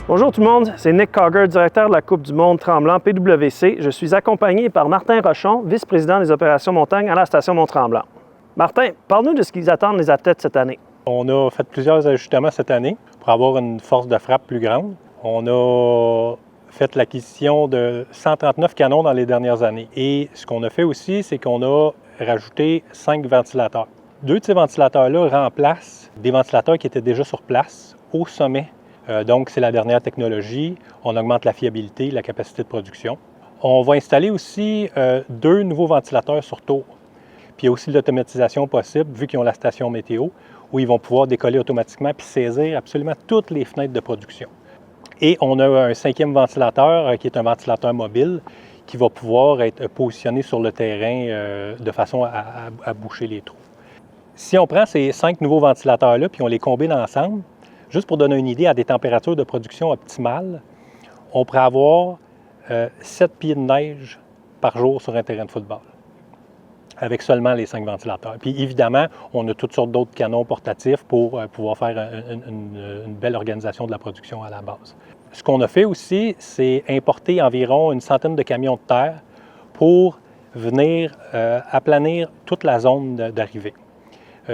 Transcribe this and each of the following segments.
Bonjour tout le monde, c'est Nick Cogger, directeur de la Coupe du monde Tremblant PWC. Je suis accompagné par Martin Rochon, vice-président des opérations montagne à la station Mont-Tremblant. Martin, parle-nous de ce qu'ils attendent les athlètes cette année. On a fait plusieurs ajustements cette année pour avoir une force de frappe plus grande. On a fait l'acquisition de 139 canons dans les dernières années. Et ce qu'on a fait aussi, c'est qu'on a rajouté 5 ventilateurs. 2 de ces ventilateurs-là remplacent des ventilateurs qui étaient déjà sur place au sommet. Donc, c'est la dernière technologie. On augmente la fiabilité, la capacité de production. On va installer aussi 2 nouveaux ventilateurs sur tour. Puis il y a aussi de l'automatisation possible, vu qu'ils ont la station météo, où ils vont pouvoir décoller automatiquement puis saisir absolument toutes les fenêtres de production. Et on a un 5e ventilateur, qui est un ventilateur mobile, qui va pouvoir être positionné sur le terrain de façon à boucher les trous. Si on prend ces 5 nouveaux ventilateurs-là puis on les combine ensemble, juste pour donner une idée, à des températures de production optimales, on pourrait avoir 7 pieds de neige par jour sur un terrain de football, avec seulement les 5 ventilateurs. Puis évidemment, on a toutes sortes d'autres canons portatifs pour pouvoir faire une belle organisation de la production à la base. Ce qu'on a fait aussi, c'est importer environ une centaine de camions de terre pour venir aplanir toute la zone d'arrivée,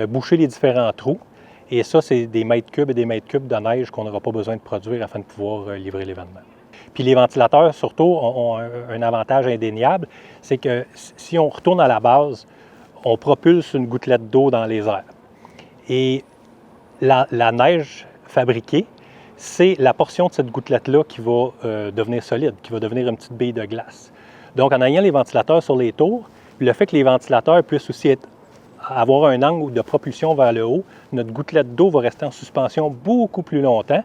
boucher les différents trous. Et ça, c'est des mètres cubes et des mètres cubes de neige qu'on n'aura pas besoin de produire afin de pouvoir livrer l'événement. Puis les ventilateurs, surtout, ont un avantage indéniable, c'est que si on retourne à la base, on propulse une gouttelette d'eau dans les airs. Et la neige fabriquée, c'est la portion de cette gouttelette-là qui va devenir solide, qui va devenir une petite bille de glace. Donc, en ayant les ventilateurs sur les tours, le fait que les ventilateurs puissent aussi avoir un angle de propulsion vers le haut, notre gouttelette d'eau va rester en suspension beaucoup plus longtemps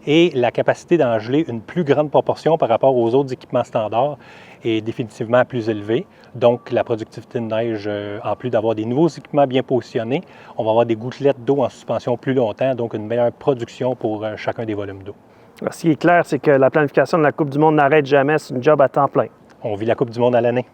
et la capacité d'en geler une plus grande proportion par rapport aux autres équipements standards est définitivement plus élevée. Donc, la productivité de neige, en plus d'avoir des nouveaux équipements bien positionnés, on va avoir des gouttelettes d'eau en suspension plus longtemps, donc une meilleure production pour chacun des volumes d'eau. Ce qui est clair, c'est que la planification de la Coupe du monde n'arrête jamais, c'est une job à temps plein. On vit la Coupe du monde à l'année.